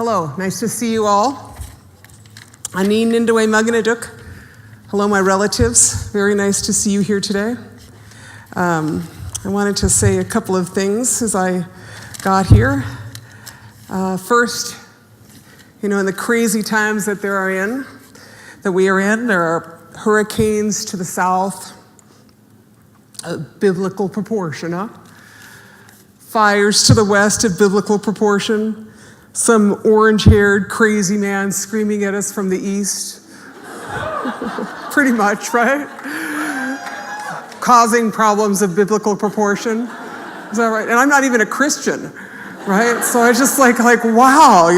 Hello, nice to see you all. Ani Nindawe Maganaduk. Hello, my relatives. Very nice to see you here today. I wanted to say a couple of things as I got here. First, in the crazy times that we are in, there are hurricanes to the south, biblical proportion, huh? Fires to the west of biblical proportion. Some orange-haired crazy man screaming at us from the east. Pretty much, right? Causing problems of biblical proportion. Is that right? And I'm not even a Christian, right? So I just like wow,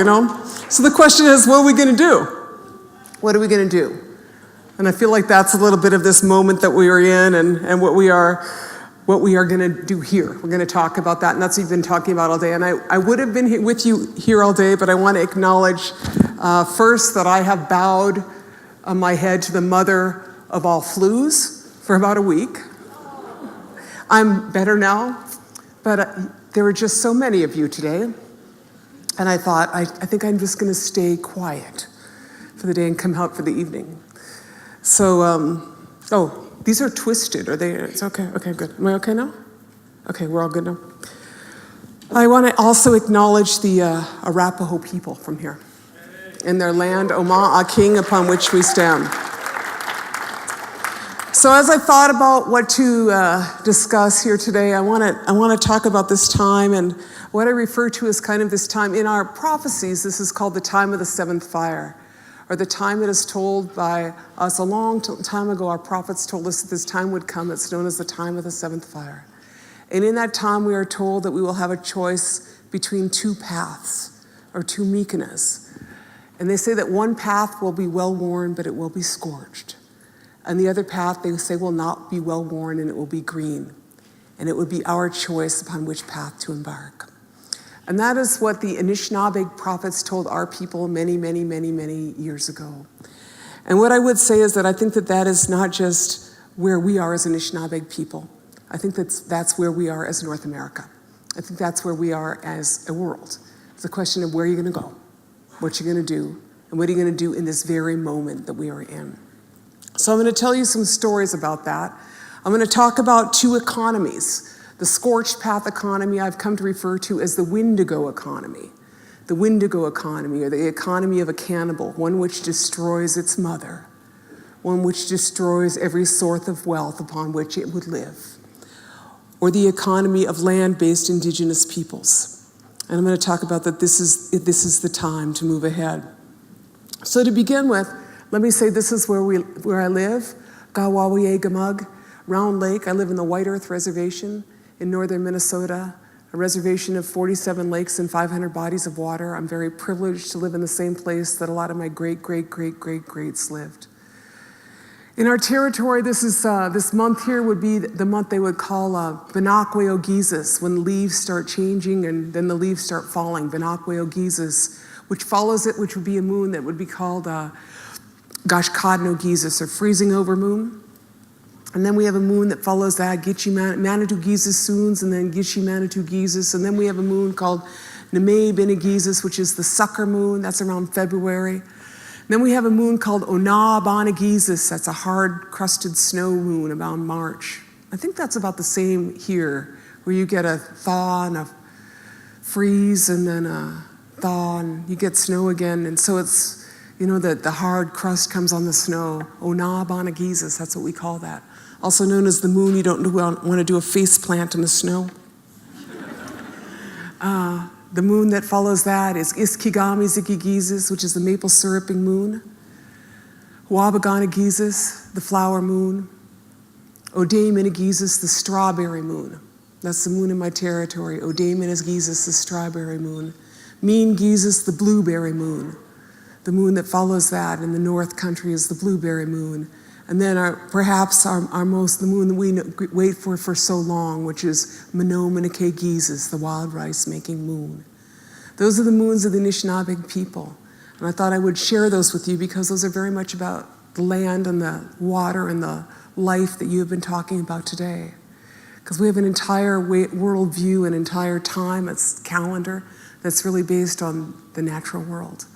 So the question is, what are we gonna do? What are we gonna do? And I feel like that's a little bit of this moment that we are in and what we are gonna do here. We're gonna talk about that, and that's what we've been talking about all day. And I would have been with you here all day, but I wanna acknowledge first that I have bowed my head to the mother of all flus for about a week. I'm better now, but there were just so many of you today. And I thought, I think I'm just gonna stay quiet for the day and come out for the evening. So, these are twisted, are they? It's okay, good. Am I okay now? Okay, we're all good now. I wanna also acknowledge the Arapaho people from here and their land, Oma, a king upon which we stand. So as I thought about what to discuss here today, I wanna talk about this time and what I refer to as kind of this time. In our prophecies, this is called the time of the seventh fire, or the time that is told by us a long time ago. Our prophets told us that this time would come. It's known as the time of the seventh fire. And in that time, we are told that we will have a choice between two paths, or two mikanas. And they say that one path will be well-worn, but it will be scorched. And the other path, they say, will not be well-worn, and it will be green. And it would be our choice upon which path to embark. And that is what the Anishinaabe prophets told our people many, many, many, many years ago. And what I would say is that I think that that is not just where we are as Anishinaabe people. I think that's where we are as North America. I think that's where we are as a world. It's a question of where you're gonna go, what you're gonna do, and what are you gonna do in this very moment that we are in. So I'm gonna tell you some stories about that. I'm gonna talk about two economies. The scorched path economy I've come to refer to as the Wendigo economy. The Wendigo economy, or the economy of a cannibal, one which destroys its mother, one which destroys every source of wealth upon which it would live, or the economy of land-based indigenous peoples. And I'm going to talk about that this is the time to move ahead. So to begin with, let me say this is where I live, Gawawiye Gamug, Round Lake. I live in the White Earth Reservation in northern Minnesota, a reservation of 47 lakes and 500 bodies of water. I'm very privileged to live in the same place that a lot of my great-great-great-great-greats lived. In our territory, this month here would be the month they would call Benakwe Ogizes, when leaves start changing and then the leaves start falling, Benakwe Ogizes, which follows it, which would be a moon that would be called Gashkadno Ogizes, or freezing over moon. And then we have a moon that follows that, Gichi Manitou Gizes Soons, and then Gichi Manitou Gizes. And then we have a moon called Neme Benegizes, which is the sucker moon. That's around February. And then we have a moon called Ona Bonagizes. That's a hard-crusted snow moon about March. I think that's about the same here, where you get a thaw and a freeze, and then a thaw, and you get snow again. And so it's, the hard crust comes on the snow. Ona Bonagizes, that's what we call that. Also known as the moon you don't want to do a face plant in the snow. The moon that follows that is Iskigami Zikigizes, which is the maple syruping moon. Wabaganagizes, the flower moon. Odaeminagizes, the strawberry moon. That's the moon in my territory. Odaeminagizes, the strawberry moon. Mean Gizes, the blueberry moon. The moon that follows that in the North Country is the blueberry moon. And then the moon that we wait for so long, which is Menominake Gizes, the wild rice-making moon. Those are the moons of the Anishinaabe people. And I thought I would share those with you because those are very much about the land and the water and the life that you have been talking about today. Because we have an entire world view, an entire time, it's calendar that's really based on the natural world.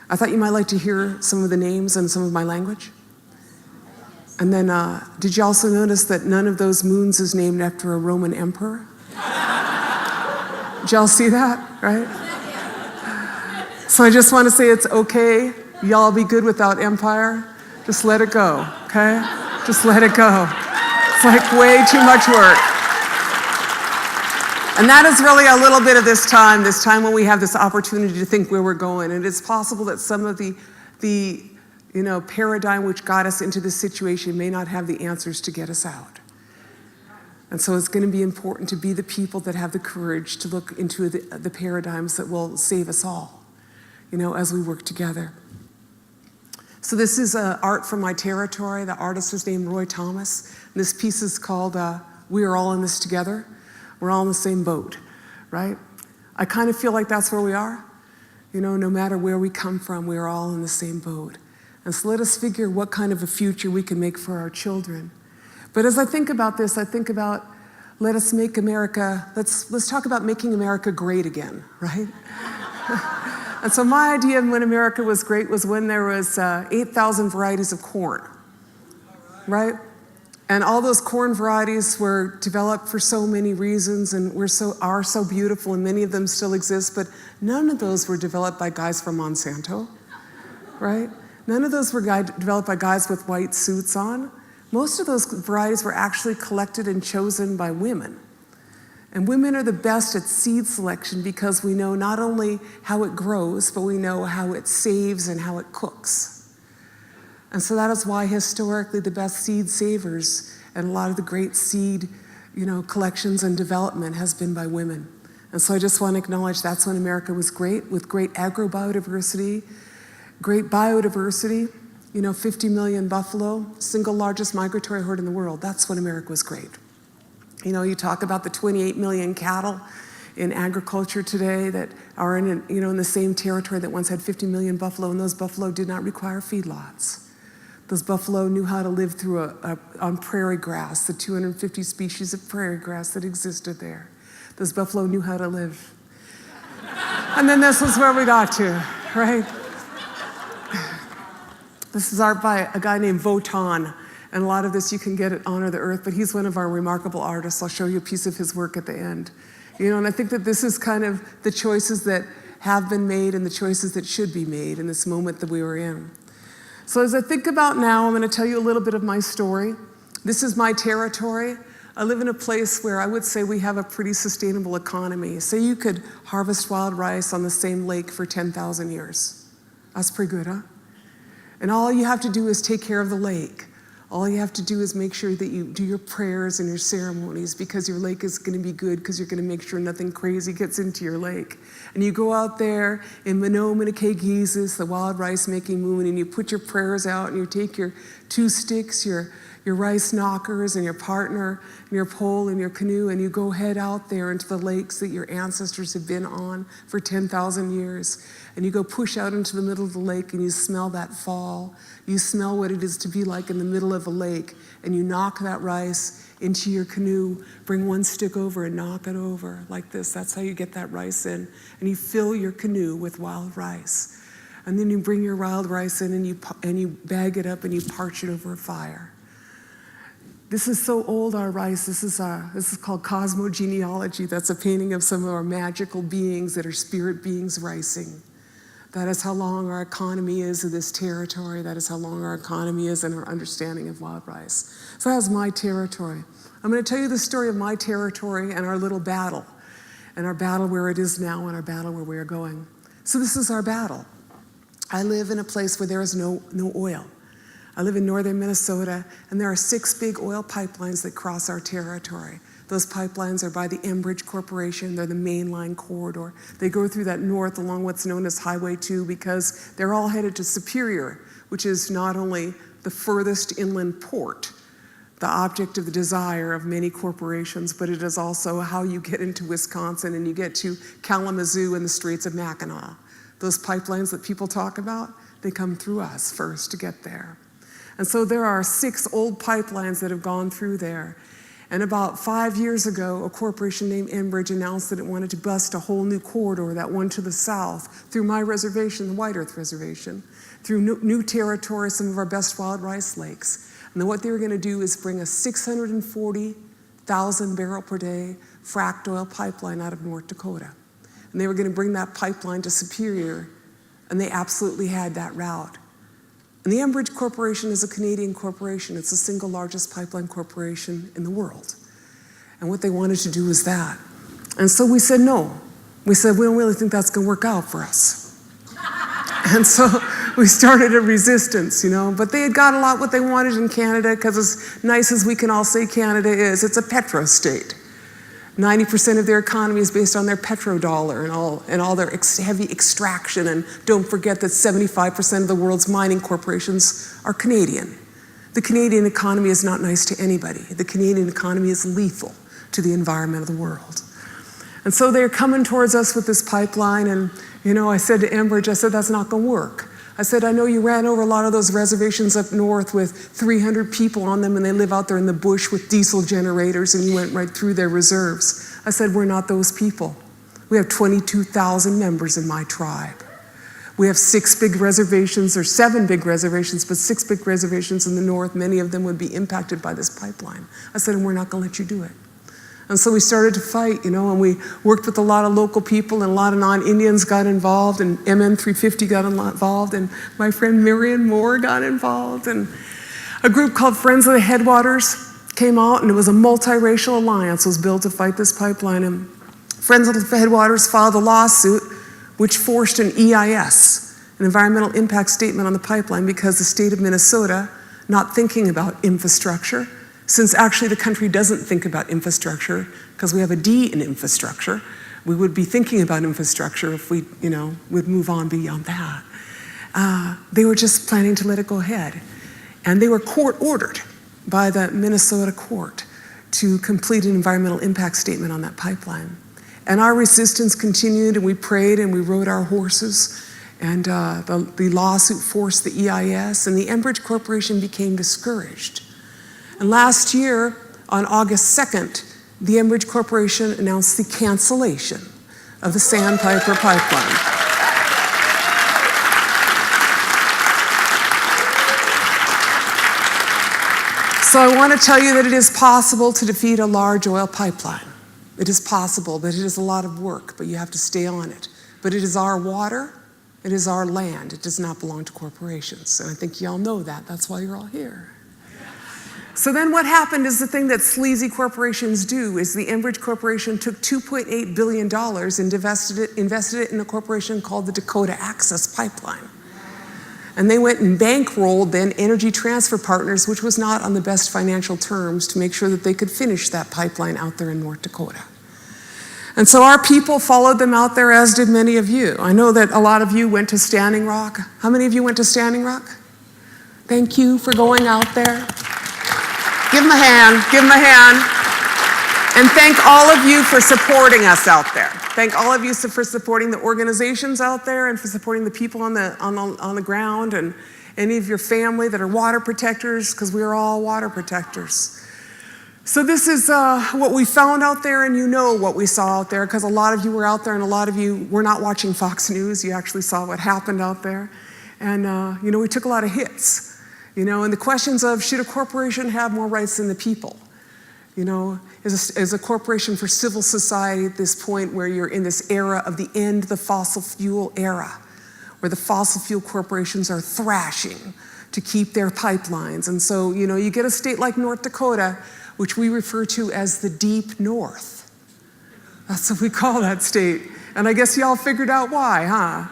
I thought you might like to hear some of the names and some of my language. And then, did you also notice that none of those moons is named after a Roman emperor? Did y'all see that, right? So I just want to say it's okay. Y'all be good without empire. Just let it go, okay? Just let it go. It's like way too much work. And that is really a little bit of this time when we have this opportunity to think where we're going. And it's possible that some of the paradigm which got us into this situation may not have the answers to get us out. And so it's going to be important to be the people that have the courage to look into the paradigms that will save us all, as we work together. So this is art from my territory. The artist is named Roy Thomas. And this piece is called We Are All in This Together. We're all in the same boat, right? I kind of feel like that's where we are. No matter where we come from, we're all in the same boat. And so let us figure what kind of a future we can make for our children. But as I think about this, I think about let us make America, let's talk about making America great again, right? And so my idea of when America was great was when there was 8,000 varieties of corn, right? And all those corn varieties were developed for so many reasons and are so beautiful, and many of them still exist, but none of those were developed by guys from Monsanto, right? None of those were developed by guys with white suits on. Most of those varieties were actually collected and chosen by women. And women are the best at seed selection because we know not only how it grows, but we know how it saves and how it cooks. And so that is why historically the best seed savers and a lot of the great seed, collections and development has been by women. And so I just want to acknowledge that's when America was great, with great agrobiodiversity, great biodiversity, 50 million buffalo, single largest migratory herd in the world. That's when America was great. You talk about the 28 million cattle in agriculture today that are in the same territory that once had 50 million buffalo, and those buffalo did not require feedlots. Those buffalo knew how to live through on prairie grass, the 250 species of prairie grass that existed there. Those buffalo knew how to live. And then this is where we got to, right? This is art by a guy named Wotan. And a lot of this you can get at Honor the Earth, but he's one of our remarkable artists. I'll show you a piece of his work at the end. And I think that this is kind of the choices that have been made and the choices that should be made in this moment that we were in. So as I think about now, I'm going to tell you a little bit of my story. This is my territory. I live in a place where I would say we have a pretty sustainable economy. Say you could harvest wild rice on the same lake for 10,000 years. That's pretty good, huh? And all you have to do is take care of the lake. All you have to do is make sure that you do your prayers and your ceremonies because your lake is going to be good because you're going to make sure nothing crazy gets into your lake. And you go out there in Menominee-Gises, the wild rice-making moon, and you put your prayers out and you take your 2 sticks, your rice knockers and your partner and your pole and your canoe, and you go head out there into the lakes that your ancestors have been on for 10,000 years. And you go push out into the middle of the lake and you smell that fall. You smell what it is to be like in the middle of a lake, and you knock that rice into your canoe, bring 1 stick over and knock it over like this. That's how you get that rice in. And you fill your canoe with wild rice. And then you bring your wild rice in and you bag it up and you parch it over a fire. This is so old, our rice. This is called cosmogenealogy. That's a painting of some of our magical beings that are spirit beings rising. That is how long our economy is in this territory. That is how long our economy is in our understanding of wild rice. So that's my territory. I'm going to tell you the story of my territory and our little battle, and our battle where it is now and our battle where we are going. So this is our battle. I live in a place where there is no oil. I live in northern Minnesota, and there are 6 big oil pipelines that cross our territory. Those pipelines are by the Enbridge Corporation. They're the mainline corridor. They go through that north along what's known as Highway 2 because they're all headed to Superior, which is not only the furthest inland port, the object of the desire of many corporations, but it is also how you get into Wisconsin and you get to Kalamazoo and the Straits of Mackinac. Those pipelines that people talk about, they come through us first to get there. And so there are 6 old pipelines that have gone through there. And about 5 years ago, a corporation named Enbridge announced that it wanted to bust a whole new corridor, that one to the south, through my reservation, the White Earth Reservation, through new territory, some of our best wild rice lakes. And then what they were going to do is bring a 640,000 barrel per day fracked oil pipeline out of North Dakota. And they were going to bring that pipeline to Superior, and they absolutely had that route. And the Enbridge Corporation is a Canadian corporation. It's the single largest pipeline corporation in the world. And what they wanted to do was that. And so we said no. We said, we don't really think that's going to work out for us. And so we started a resistance, But they had got a lot what they wanted in Canada, because as nice as we can all say Canada is, it's a petro state. 90% of their economy is based on their petrodollar and all their heavy extraction. And don't forget that 75% of the world's mining corporations are Canadian. The Canadian economy is not nice to anybody. The Canadian economy is lethal to the environment of the world. And so they're coming towards us with this pipeline. And, I said to Enbridge, that's not going to work. I said, I know you ran over a lot of those reservations up north with 300 people on them, and they live out there in the bush with diesel generators, and you went right through their reserves. I said, we're not those people. We have 22,000 members in my tribe. We have 6 big reservations, or 7 big reservations, but 6 big reservations in the north. Many of them would be impacted by this pipeline. I said, and we're not going to let you do it. And so we started to fight, and we worked with a lot of local people, and a lot of non-Indians got involved, and MN 350 got involved, and my friend Marion Moore got involved, and a group called Friends of the Headwaters came out, and it was a multiracial alliance was built to fight this pipeline. And Friends of the Headwaters filed a lawsuit which forced an EIS, an environmental impact statement, on the pipeline, because the state of Minnesota, not thinking about infrastructure, since actually the country doesn't think about infrastructure, because we have a D in infrastructure. We would be thinking about infrastructure if we, would move on beyond that. They were just planning to let it go ahead. And they were court ordered by the Minnesota court to complete an environmental impact statement on that pipeline. And our resistance continued, and we prayed, and we rode our horses. And the lawsuit forced the EIS, and the Enbridge Corporation became discouraged. And last year, on August 2nd, the Enbridge Corporation announced the cancellation of the Sandpiper pipeline. So I want to tell you that it is possible to defeat a large oil pipeline. It is possible, but it is a lot of work, but you have to stay on it. But it is our water, it is our land. It does not belong to corporations. And I think you all know that. That's why you're all here. So then what happened is the thing that sleazy corporations do is the Enbridge Corporation took $2.8 billion and invested it in a corporation called the Dakota Access Pipeline. And they went and bankrolled then Energy Transfer Partners, which was not on the best financial terms, to make sure that they could finish that pipeline out there in North Dakota. And so our people followed them out there, as did many of you. I know that a lot of you went to Standing Rock. How many of you went to Standing Rock? Thank you for going out there. Give them a hand, give them a hand. And thank all of you for supporting us out there. Thank all of you for supporting the organizations out there, and for supporting the people on the ground, and any of your family that are water protectors, because we are all water protectors. So this is what we found out there, and you know what we saw out there, because a lot of you were out there, and a lot of you were not watching Fox News. You actually saw what happened out there. And we took a lot of hits. And the questions of, should a corporation have more rights than the people? Is a corporation for civil society at this point, where you're in this era of the end of the fossil fuel era, where the fossil fuel corporations are thrashing to keep their pipelines. And so, you get a state like North Dakota, which we refer to as the Deep North. That's what we call that state. And I guess y'all figured out why, huh?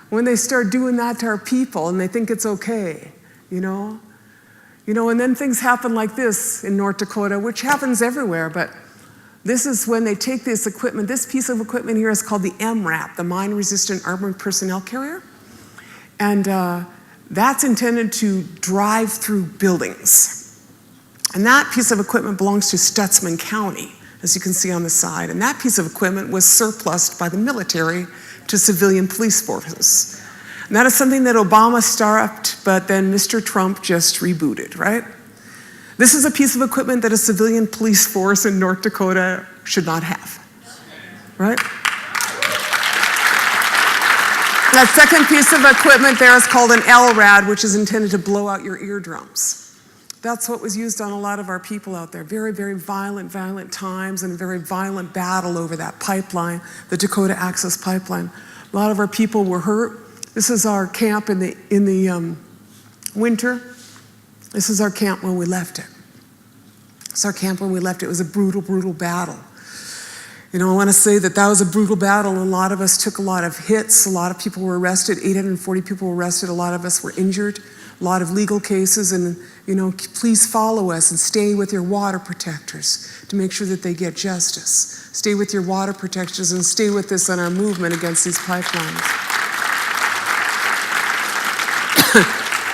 When they start doing that to our people, and they think it's okay. And then things happen like this in North Dakota, which happens everywhere, but this is when they take this equipment. This piece of equipment here is called the MRAP, the Mine Resistant Armored Personnel Carrier. And that's intended to drive through buildings. And that piece of equipment belongs to Stutzman County, as you can see on the side. And that piece of equipment was surplused by the military to civilian police forces. And that is something that Obama started, but then Mr. Trump just rebooted, right? This is a piece of equipment that a civilian police force in North Dakota should not have, right? That second piece of equipment there is called an LRAD, which is intended to blow out your eardrums. That's what was used on a lot of our people out there. Very, very violent times and a very violent battle over that pipeline, the Dakota Access Pipeline. A lot of our people were hurt. This is our camp in the winter. This is our camp when we left it. It's our camp when we left it. It was a brutal, brutal battle. You know, I want to say that was a brutal battle, and a lot of us took a lot of hits. A lot of people were arrested. 840 people were arrested. A lot of us were injured. A lot of legal cases. And, you know, please follow us and stay with your water protectors to make sure that they get justice. Stay with your water protectors and stay with us on our movement against these pipelines.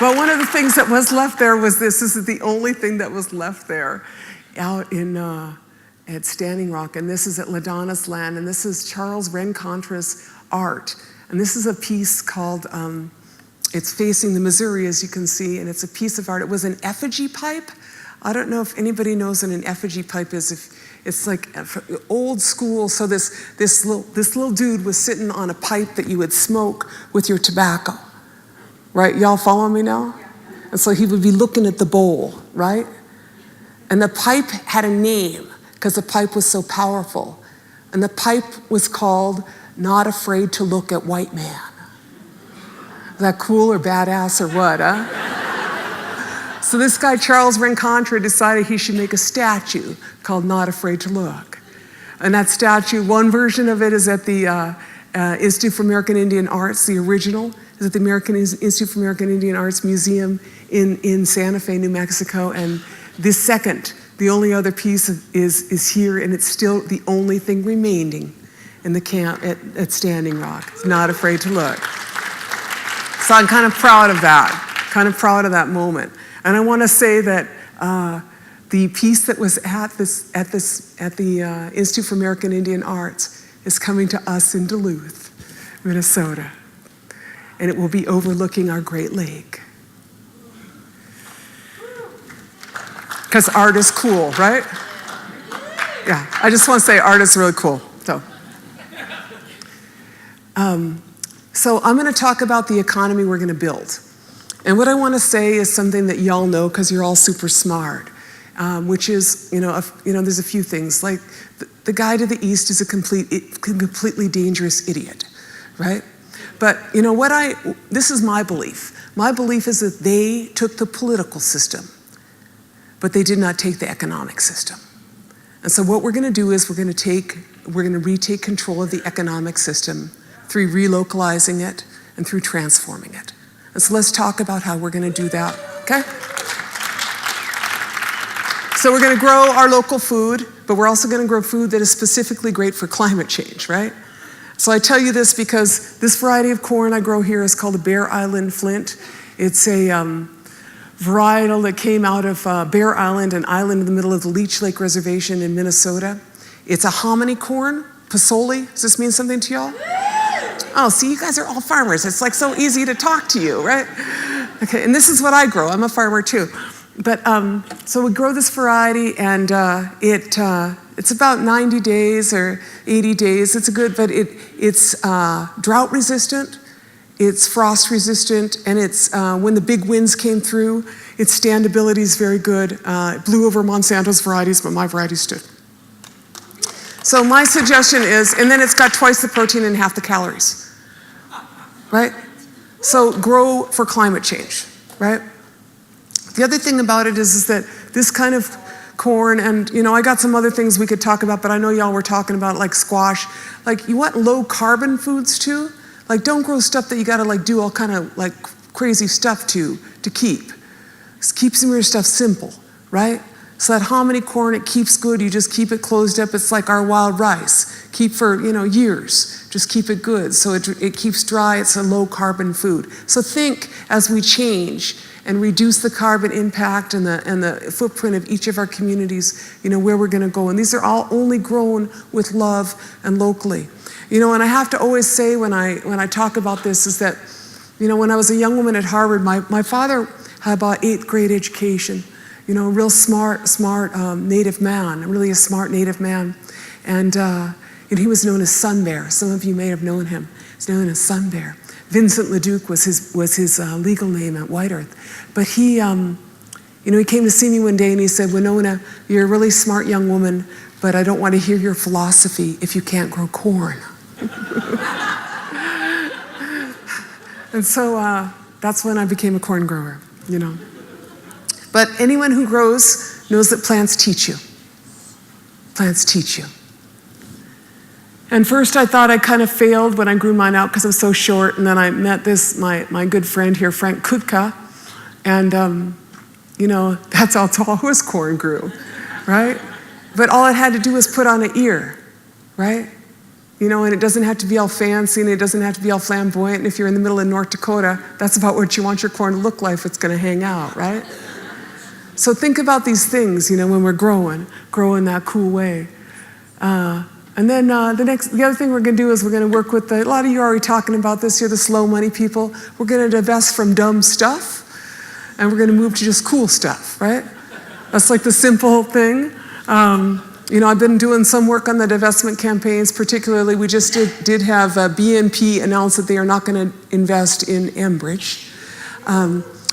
Well, one of the things that was left there was this. This is the only thing that was left there out in at Standing Rock, and this is at LaDonna's land, and this is Charles Rencontra's art. And this is a piece called, it's facing the Missouri, as you can see, and it's a piece of art. It was an effigy pipe. I don't know if anybody knows what an effigy pipe is. If it's like old school, so this little dude was sitting on a pipe that you would smoke with your tobacco, right? Y'all follow me now? And so he would be looking at the bowl, right? And the pipe had a name, because the pipe was so powerful. And the pipe was called Not Afraid to Look at White Man. Is that cool or badass or what, huh? So this guy, Charles Rencontra, decided he should make a statue called Not Afraid to Look. And that statue, one version of it is at the Institute for American Indian Arts. The original is at the Institute for American Indian Arts Museum in Santa Fe, New Mexico. And this second, the only other piece is here, and it's still the only thing remaining in the camp at Standing Rock. It's Not Afraid to Look. So I'm kind of proud of that moment. And I want to say that the piece that was at the Institute for American Indian Arts is coming to us in Duluth, Minnesota, and it will be overlooking our Great Lake. Because art is cool, right? Yeah, I just want to say art is really cool. So I'm going to talk about the economy we're going to build. And what I want to say is something that y'all know because you're all super smart, which is, there's a few things. Like the guy to the east is a completely dangerous idiot, right? But this is my belief. My belief is that they took the political system, but they did not take the economic system. And so what we're going to do is we're going to retake control of the economic system through relocalizing it and through transforming it. And so let's talk about how we're going to do that, okay? So we're going to grow our local food, but we're also going to grow food that is specifically great for climate change, right? So I tell you this because this variety of corn I grow here is called a Bear Island Flint. It's a varietal that came out of Bear Island, an island in the middle of the Leech Lake Reservation in Minnesota. It's a hominy corn, pasoli. Does this mean something to y'all? Oh, see, you guys are all farmers. It's like so easy to talk to you, right? Okay, and this is what I grow. I'm a farmer too. But so we grow this variety, and it's about 90 days or 80 days. It's but it's drought resistant. It's frost resistant, and it's when the big winds came through, its standability is very good. It blew over Monsanto's varieties, but my variety stood. So my suggestion is, and then it's got twice the protein and half the calories, right? So grow for climate change, right? The other thing about it is that this kind of corn, and I got some other things we could talk about, but I know y'all were talking about like squash. Like you want low carbon foods too? Like don't grow stuff that you gotta like do all kind of like crazy stuff to keep. Just keep some of your stuff simple, right? So that hominy corn, it keeps good. You just keep it closed up. It's like our wild rice. Keep for years. Just keep it good. So it keeps dry. It's a low carbon food. So think as we change and reduce the carbon impact and the footprint of each of our communities, where we're going to go. And these are all only grown with love and locally. And I have to always say when I talk about this is that, when I was a young woman at Harvard, my father had about 8th grade education. a real smart native man, really a smart native man. And he was known as Sun Bear. Some of you may have known him. He's known as Sun Bear. Vincent LaDuke was his legal name at White Earth. But he came to see me one day and he said, Winona, you're a really smart young woman, but I don't want to hear your philosophy if you can't grow corn. And so that's when I became a corn grower, But anyone who grows knows that plants teach you. Plants teach you. And first I thought I kind of failed when I grew mine out because I was so short, and then I met my good friend here, Frank Kutka, and that's how tall his corn grew, right? But all it had to do was put on an ear, right? And it doesn't have to be all fancy, and it doesn't have to be all flamboyant, and if you're in the middle of North Dakota, that's about what you want your corn to look like if it's going to hang out, right? So think about these things, when we're growing that cool way. And then the other thing we're going to do is we're going to work with a lot of you are already talking about this. You're the slow money people. We're going to divest from dumb stuff, and we're going to move to just cool stuff, right? That's like the simple thing. I've been doing some work on the divestment campaigns. Particularly, we just did have BNP announce that they are not going to invest in Enbridge.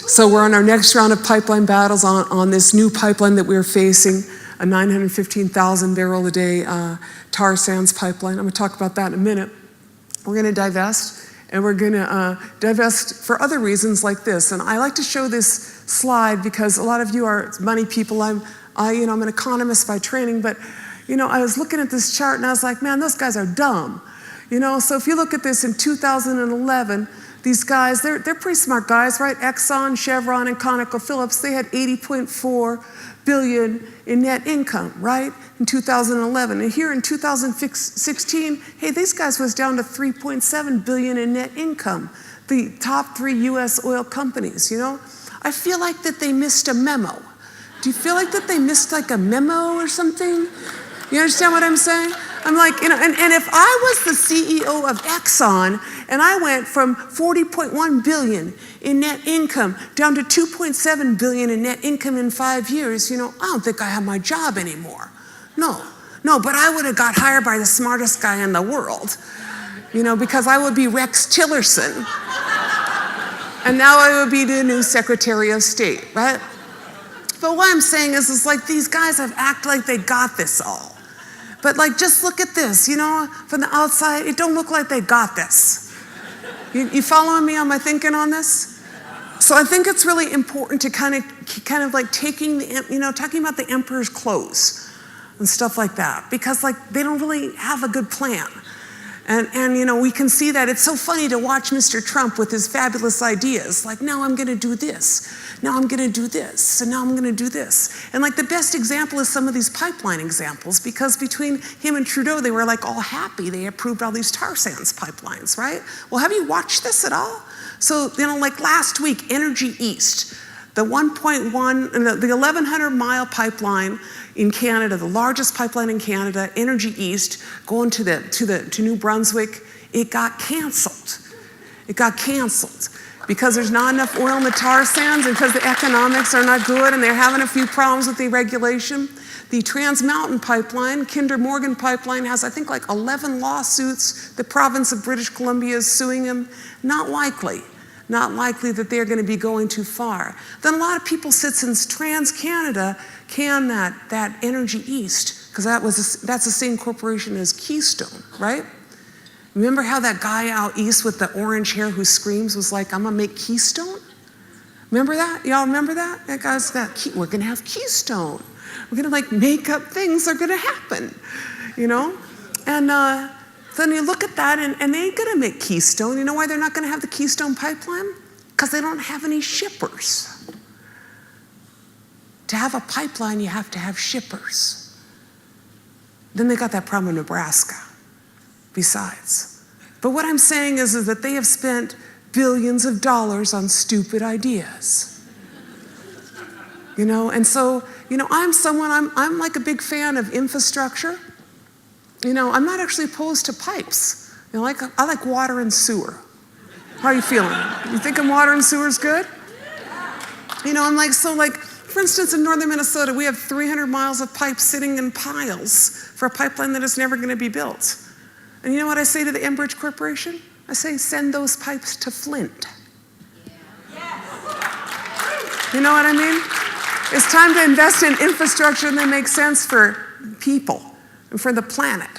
So we're on our next round of pipeline battles on this new pipeline that we're facing. A 915,000 barrel a day tar sands pipeline. I'm going to talk about that in a minute. We're going to divest, and we're going to divest for other reasons like this. And I like to show this slide because a lot of you are money people. I'm an economist by training, but I was looking at this chart and I was like, man, those guys are dumb. So if you look at this in 2011, these guys, they're pretty smart guys, right? Exxon, Chevron, and ConocoPhillips, they had 80.4 billion in net income, right? In 2011. And here in 2016, hey, these guys was down to 3.7 billion in net income. The top 3 US oil companies, I feel like that they missed a memo. Do you feel like that they missed like a memo or something? You understand what I'm saying? I'm like, and if I was the CEO of Exxon and I went from 40.1 billion in net income down to 2.7 billion in net income in 5 years, I don't think I have my job anymore. No, but I would have got hired by the smartest guy in the world, because I would be Rex Tillerson. And now I would be the new Secretary of State, right? But what I'm saying is like these guys have acted like they got this all. But just look at this, from the outside, it don't look like they got this. You following me on my thinking on this? So I think it's really important to kind of like talking about the emperor's clothes and stuff like that, because they don't really have a good plan. And we can see that. It's so funny to watch Mr. Trump with his fabulous ideas. Like, now I'm going to do this. Now I'm going to do this. And now I'm going to do this. And the best example is some of these pipeline examples, because between him and Trudeau, they were all happy. They approved all these tar sands pipelines, right? Well, have you watched this at all? So, last week, Energy East, the 1.1, the 1,100 mile pipeline in Canada, the largest pipeline in Canada, Energy East, going to New Brunswick, it got canceled. It got canceled because there's not enough oil in the tar sands, and because the economics are not good, and they're having a few problems with the regulation. The Trans Mountain Pipeline, Kinder Morgan Pipeline, has I think 11 lawsuits. The province of British Columbia is suing them. Not likely that they're going to be going too far. Then a lot of people said, since TransCanada can that Energy East, because that's the same corporation as Keystone, right? Remember how that guy out east with the orange hair who screams was like, I'm going to make Keystone? Remember that? Y'all remember that? That guy's got, we're going to have Keystone. We're going to make up things that are going to happen, And then you look at that, and they ain't going to make Keystone. You know why they're not going to have the Keystone pipeline? Because they don't have any shippers. To have a pipeline, you have to have shippers. Then they got that problem in Nebraska, besides. But what I'm saying is that they have spent billions of dollars on stupid ideas. And so, I'm like a big fan of infrastructure. I'm not actually opposed to pipes. I like water and sewer. How are you feeling? You thinking water and sewer is good? I'm For instance, in northern Minnesota, we have 300 miles of pipe sitting in piles for a pipeline that is never going to be built. And you know what I say to the Enbridge Corporation? I say, send those pipes to Flint. You know what I mean? It's time to invest in infrastructure that makes sense for people and for the planet,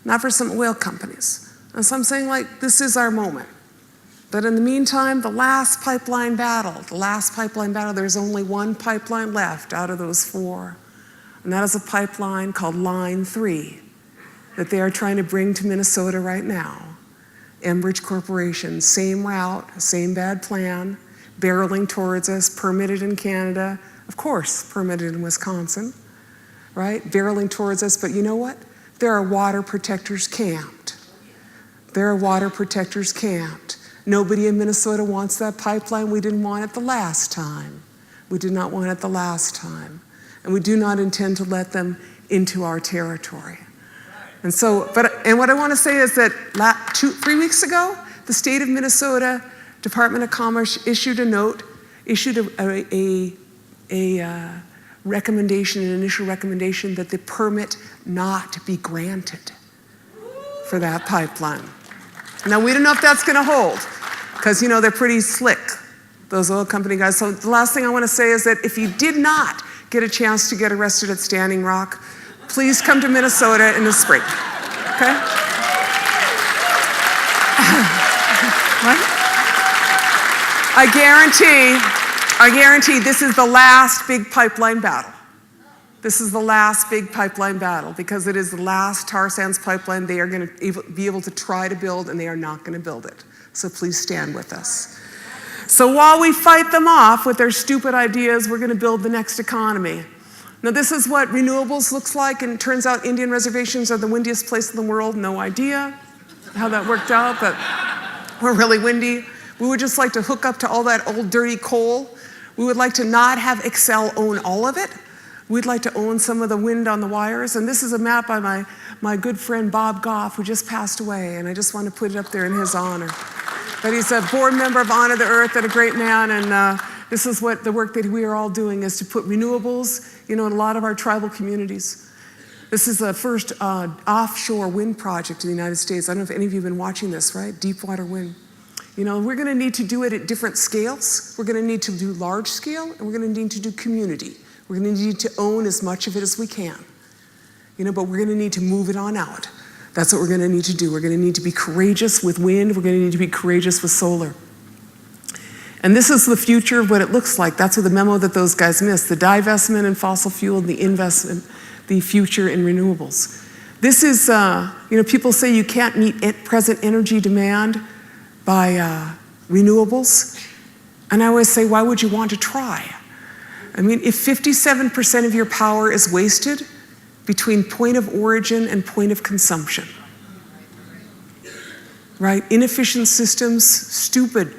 not for some oil companies. And so I'm saying, like, this is our moment. But in the meantime, the last pipeline battle, there's only one pipeline left out of those 4. And that is a pipeline called Line 3 that they are trying to bring to Minnesota right now. Enbridge Corporation, same route, same bad plan, barreling towards us, permitted in Canada, of course, permitted in Wisconsin, right? Barreling towards us, but you know what? There are water protectors camped. Nobody in Minnesota wants that pipeline. We didn't want it the last time. We did not want it the last time. And we do not intend to let them into our territory. And so, and what I want to say is that 3 weeks ago, the state of Minnesota Department of Commerce issued a note, issued a recommendation, an initial recommendation that the permit not be granted for that pipeline. Now, we don't know if that's going to hold, because, you know, they're pretty slick, those oil company guys. So the last thing I want to say is that if you did not get a chance to get arrested at Standing Rock, please come to Minnesota in the spring, okay? What? I guarantee this is the last big pipeline battle. This is the last big pipeline battle because it is the last tar sands pipeline they are going to be able to try to build, and they are not going to build it. So please stand with us. So while we fight them off with their stupid ideas, we're going to build the next economy. Now, this is what renewables looks like, and it turns out Indian reservations are the windiest place in the world. No idea how that worked out, but we're really windy. We would just like to hook up to all that old dirty coal. We would like to not have Xcel own all of it. We'd like to own some of the wind on the wires. And this is a map by my good friend Bob Goff, who just passed away, and I just want to put it up there in his honor. But he's a board member of Honor the Earth and a great man, and this is what the work that we are all doing is to put renewables, you know, in a lot of our tribal communities. This is the first offshore wind project in the United States. I don't know if any of you have been watching this, right? Deep water wind. You know, we're going to need to do it at different scales. We're going to need to do large scale, and we're going to need to do community. We're going to need to own as much of it as we can. You know, but we're going to need to move it on out. That's what we're going to need to do. We're going to need to be courageous with wind. We're going to need to be courageous with solar. And this is the future of what it looks like. That's what the memo that those guys missed. The divestment in fossil fuel, and the investment, the future in renewables. This is, you know, people say you can't meet present energy demand by renewables. And I always say, why would you want to try? I mean, if 57% of your power is wasted between point of origin and point of consumption, right? Inefficient systems, stupid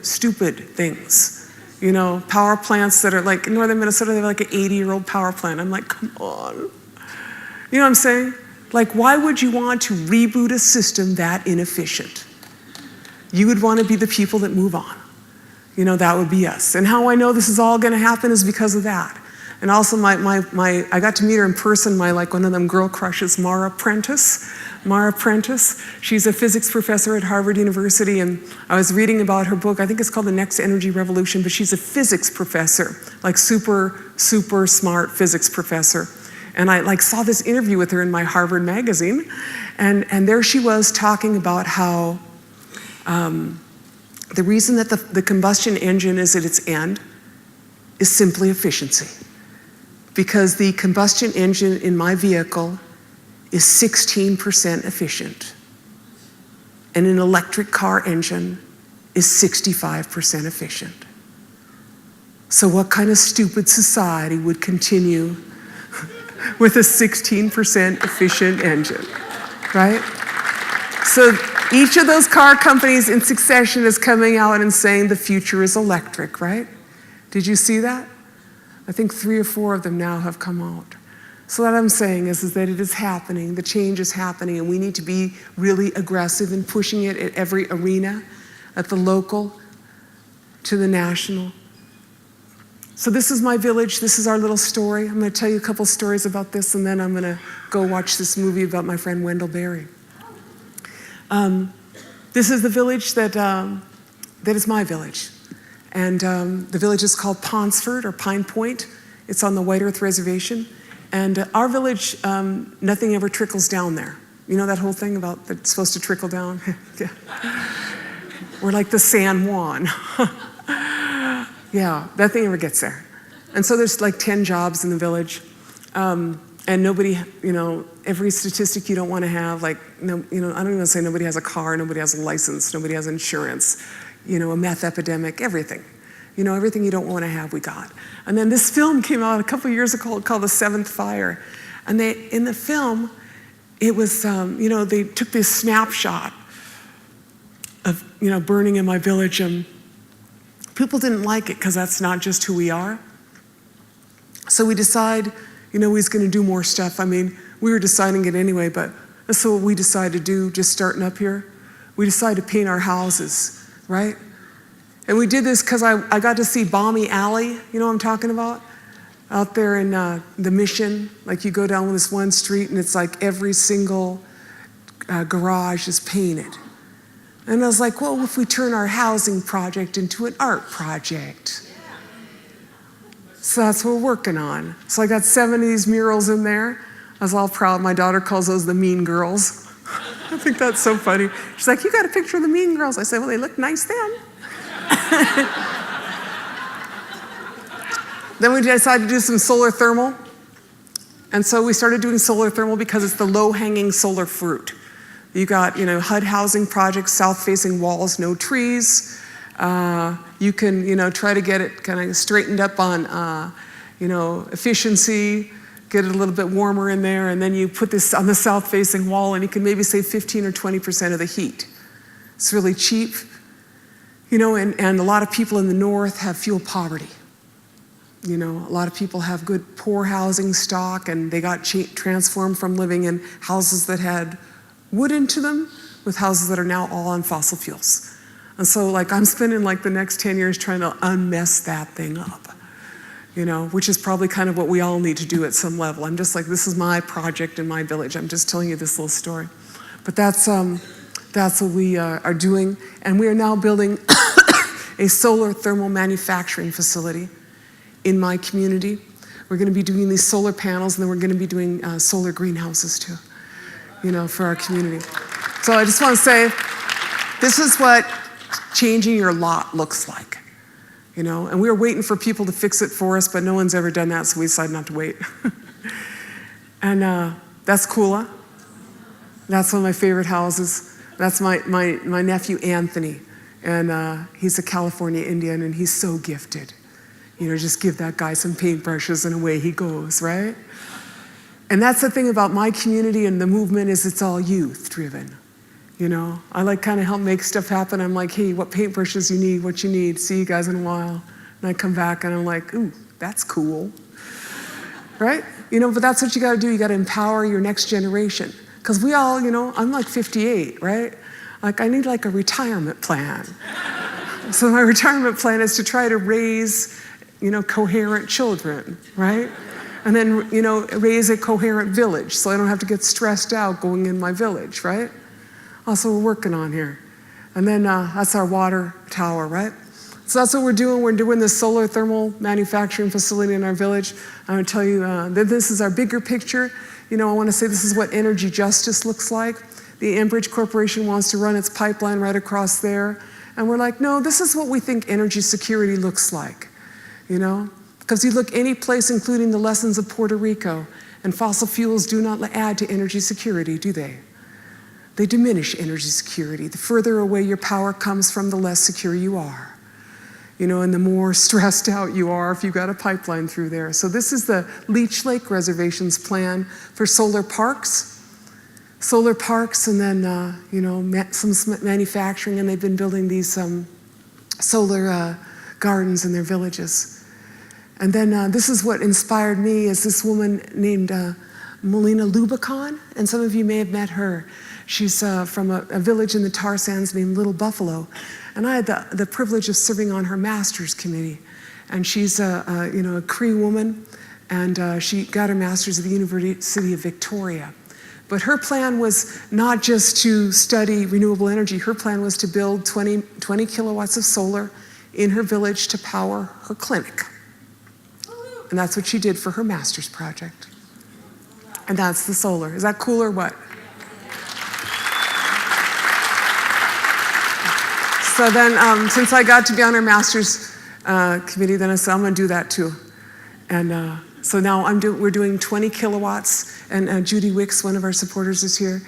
things. You know, power plants that are like, in northern Minnesota, they have like an 80-year-old power plant. I'm like, come on. You know what I'm saying? Like, why would you want to reboot a system that inefficient? You would want to be the people that move on. You know, that would be us. And how I know this is all going to happen is because of that. And also I got to meet her in person, like one of them girl crushes, Mara Prentice. She's a physics professor at Harvard University, and I was reading about her book. I think it's called The Next Energy Revolution, but she's a physics professor, like super smart physics professor. And I saw this interview with her in my Harvard magazine, and there she was talking about how the reason that the combustion engine is at its end is simply efficiency. Because the combustion engine in my vehicle is 16% efficient. And an electric car engine is 65% efficient. So what kind of stupid society would continue with a 16% efficient engine, right? So each of those car companies in succession is coming out and saying the future is electric, right? Did you see that? I think 3 or 4 of them now have come out. So what I'm saying is that it is happening, the change is happening, and we need to be really aggressive in pushing it at every arena, at the local, to the national, So this is my village. This is our little story. I'm going to tell you a couple stories about this, and then I'm going to go watch this movie about my friend Wendell Berry. This is the village that is my village. And the village is called Ponsford or Pine Point. It's on the White Earth Reservation. And our village, nothing ever trickles down there. You know that whole thing about that it's supposed to trickle down? Yeah. We're like the San Juan. Yeah, nothing ever gets there. And so there's like 10 jobs in the village. And nobody, every statistic you don't want to have, like, I don't even say nobody has a car, nobody has a license, nobody has insurance, a meth epidemic, everything. Everything you don't want to have, we got. And then this film came out a couple years ago called The Seventh Fire. And in the film, it was, they took this snapshot of, burning in my village. And people didn't like it because that's not just who we are. So we decide, he's going to do more stuff. I mean, we were deciding it anyway, but that's what we decided to do, just starting up here. We decided to paint our houses, right? And we did this because I got to see Balmy Alley, you know what I'm talking about? Out there in the Mission, like you go down this one street and it's like every single garage is painted. And I was like, well, if we turn our housing project into an art project? So that's what we're working on. So I got 7 of these murals in there. I was all proud. My daughter calls those the Mean Girls. I think that's so funny. She's like, you got a picture of the Mean Girls? I said, well, they look nice then. Then we decided to do some solar thermal. And so we started doing solar thermal because it's the low-hanging solar fruit. You got, HUD housing projects, south-facing walls, no trees. You can, try to get it kind of straightened up on, efficiency, get it a little bit warmer in there, and then you put this on the south-facing wall, and you can maybe save 15 or 20% of the heat. It's really cheap, and a lot of people in the north have fuel poverty. A lot of people have good, poor housing stock, and they got transformed from living in houses that had wood into them with houses that are now all on fossil fuels. And so, I'm spending, the next 10 years trying to unmess that thing up, which is probably kind of what we all need to do at some level. I'm just like, this is my project in my village. I'm just telling you this little story. But that's what we are doing. And we are now building a solar thermal manufacturing facility in my community. We're going to be doing these solar panels, and then we're going to be doing solar greenhouses too, for our community. So I just want to say, this is what changing your lot looks like, and we were waiting for people to fix it for us, but no one's ever done that, so we decided not to wait. And that's Kula. That's one of my favorite houses. That's my nephew Anthony, and he's a California Indian, and he's so gifted. Just give that guy some paintbrushes and away he goes, right? And that's the thing about my community and the movement is it's all youth driven. I kind of help make stuff happen. I'm like, hey, what paintbrushes you need, what you need, see you guys in a while. And I come back and I'm like, ooh, that's cool, right? But that's what you got to do. You got to empower your next generation. Because we all, I'm like 58, right? I need a retirement plan. So my retirement plan is to try to raise coherent children, right? And then, raise a coherent village so I don't have to get stressed out going in my village, right? Also, we're working on here. And then that's our water tower, right? So that's what we're doing. We're doing this solar thermal manufacturing facility in our village. I'm going to tell you that this is our bigger picture. I want to say this is what energy justice looks like. The Enbridge Corporation wants to run its pipeline right across there. And we're like, no, this is what we think energy security looks like. Because you look any place, including the lessons of Puerto Rico, and fossil fuels do not add to energy security, do they? They diminish energy security. The further away your power comes from, the less secure you are. And the more stressed out you are if you've got a pipeline through there. So this is the Leech Lake Reservation's plan for solar parks. And then, some manufacturing, and they've been building these solar gardens in their villages. And then this is what inspired me is this woman named Melina Lubicon, and some of you may have met her. She's from a village in the tar sands named Little Buffalo. And I had the privilege of serving on her master's committee. and she's a Cree woman, and she got her master's at the University of Victoria. But her plan was not just to study renewable energy. Her plan was to build 20 kilowatts of solar in her village to power her clinic. And that's what she did for her master's project. And that's the solar. Is that cool or what? So then, since I got to be on her master's committee, then I said, I'm going to do that too. And so now we're doing 20 kilowatts, and Judy Wicks, one of our supporters, is here.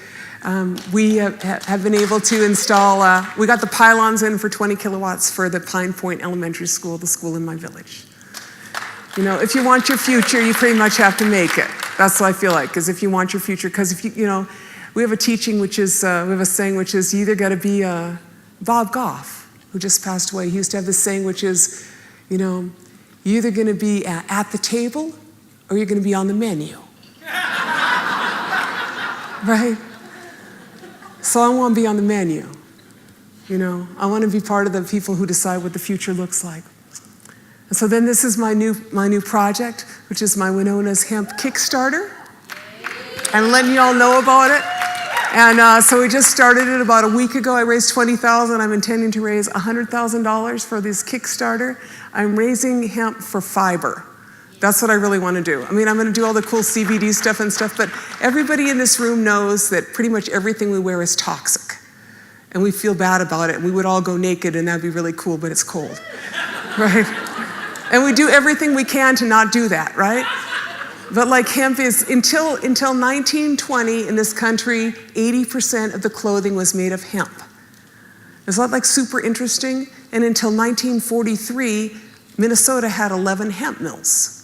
We have been able to install, we got the pylons in for 20 kilowatts for the Pine Point Elementary School, the school in my village. You know, if you want your future, you pretty much have to make it. That's what I feel like, because if you want your future, because if you know, we have a teaching which is, we have a saying which is, you either got to be Bob Goff, who just passed away. He used to have this saying which is, you know, you're either going to be at the table or you're going to be on the menu. Right? So I want to be on the menu. You know, I want to be part of the people who decide what the future looks like. And so then this is my new project, which is my Winona's Hemp Kickstarter. I'm letting you all know about it. And so we just started it about a week ago. I raised $20,000. I'm intending to raise $100,000 for this Kickstarter. I'm raising hemp for fiber. That's what I really want to do. I mean, I'm going to do all the cool CBD stuff and stuff, but everybody in this room knows that pretty much everything we wear is toxic. And we feel bad about it. And we would all go naked, and that'd be really cool, but it's cold. Right? And we do everything we can to not do that, right? But like hemp is, until 1920 in this country, 80% of the clothing was made of hemp. Is that like super interesting? And until 1943, Minnesota had 11 hemp mills.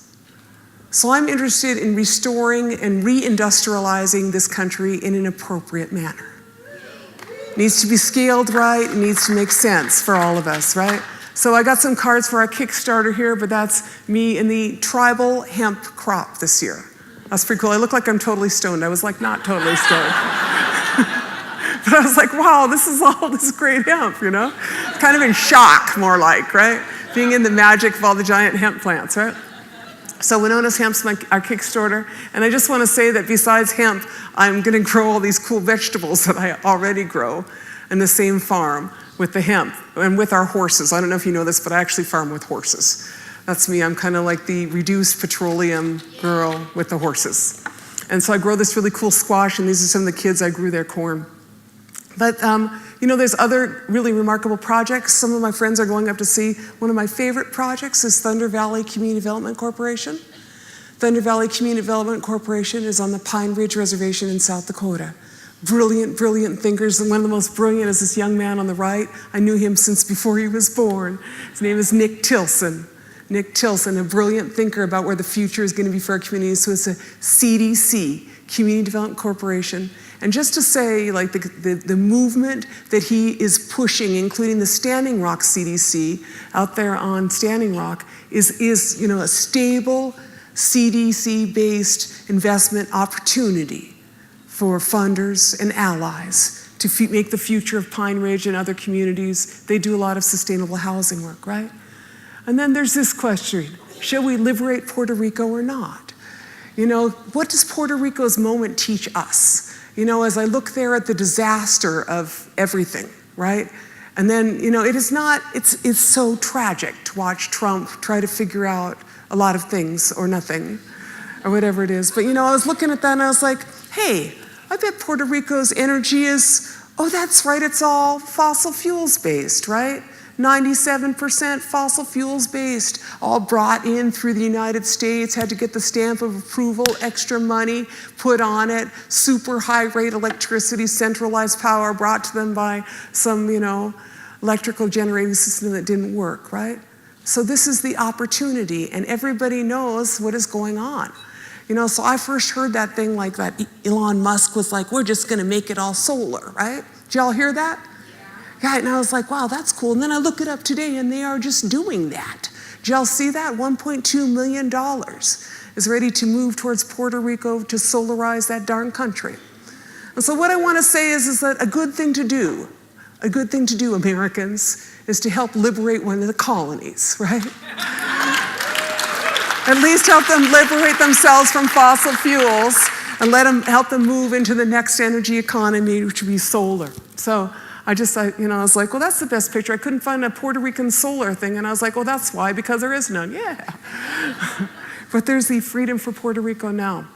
So I'm interested in restoring and reindustrializing this country in an appropriate manner. It needs to be scaled right, it needs to make sense for all of us, right? So I got some cards for our Kickstarter here, but that's me in the tribal hemp crop this year. That's pretty cool. I look like I'm totally stoned. I was like not totally stoned. But I was like, wow, this is all this great hemp, you know? Kind of in shock, more like, right? Being in the magic of all the giant hemp plants, right? So Winona's Hemp's our Kickstarter. And I just want to say that besides hemp, I'm going to grow all these cool vegetables that I already grow in the same farm with the hemp and with our horses. I don't know if you know this, but I actually farm with horses. That's me. I'm kind of like the reduced petroleum girl with the horses. And so I grow this really cool squash, and these are some of the kids I grew their corn. But, you know, there's other really remarkable projects. Some of my friends are going up to see. One of my favorite projects is Thunder Valley Community Development Corporation. Thunder Valley Community Development Corporation is on the Pine Ridge Reservation in South Dakota. Brilliant, brilliant thinkers, and one of the most brilliant is this young man on the right. I knew him since before he was born. His name is Nick Tilson. Nick Tilson, a brilliant thinker about where the future is going to be for our community. So it's a CDC, Community Development Corporation. And just to say, like the movement that he is pushing, including the Standing Rock CDC out there on Standing Rock, is you know, a stable CDC-based investment opportunity for funders and allies to make the future of Pine Ridge and other communities. They do a lot of sustainable housing work, right? And then there's this question, should we liberate Puerto Rico or not? You know, what does Puerto Rico's moment teach us? You know, as I look there at the disaster of everything, right? And then, you know, it's so tragic to watch Trump try to figure out a lot of things or nothing or whatever it is. But, you know, I was looking at that and I was like, hey, I bet Puerto Rico's energy is, oh, that's right, it's all fossil fuels based, right? 97% fossil fuels based, all brought in through the United States, had to get the stamp of approval, extra money put on it, super high rate electricity, centralized power brought to them by some, you know, electrical generating system that didn't work, right? So this is the opportunity, and everybody knows what is going on. You know, so I first heard that thing like that Elon Musk was like, we're just gonna make it all solar, right? Did y'all hear that? Yeah, and I was like, wow, that's cool. And then I look it up today and they are just doing that. Did y'all see that? $1.2 million is ready to move towards Puerto Rico to solarize that darn country. And so what I wanna say is that a good thing to do, Americans, is to help liberate one of the colonies, right? At least help them liberate themselves from fossil fuels and help them move into the next energy economy, which would be solar. So I was like, well, that's the best picture. I couldn't find a Puerto Rican solar thing. And I was like, well, that's why, because there is none. Yeah. But there's the Freedom for Puerto Rico now.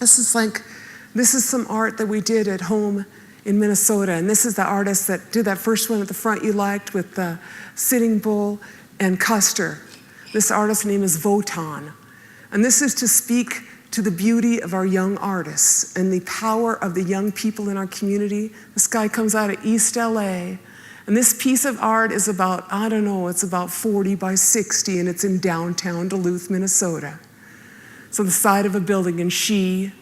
This is some art that we did at home in Minnesota. And this is the artist that did that first one at the front you liked with the Sitting Bull and Custer. This artist's name is Votan. And this is to speak to the beauty of our young artists and the power of the young people in our community. This guy comes out of East LA. And this piece of art is about, it's about 40 by 60, and it's in downtown Duluth, Minnesota. It's on the side of a building, and she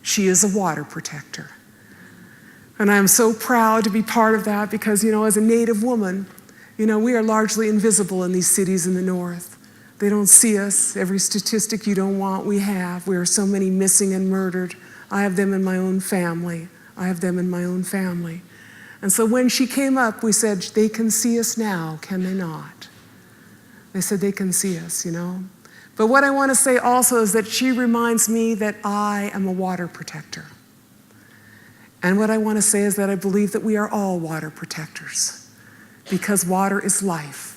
is a water protector. And I'm so proud to be part of that because, as a Native woman, we are largely invisible in these cities in the North. They don't see us. Every statistic you don't want, we have. We are so many missing and murdered. I have them in my own family. And so when she came up, we said, they can see us now, can they not? They said they can see us, But what I want to say also is that she reminds me that I am a water protector. And what I want to say is that I believe that we are all water protectors because water is life.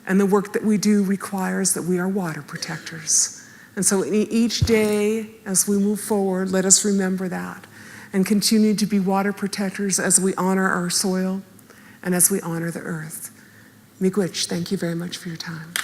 And the work that we do requires that we are water protectors. And so each day as we move forward, let us remember that and continue to be water protectors as we honor our soil and as we honor the earth. Miigwech, thank you very much for your time.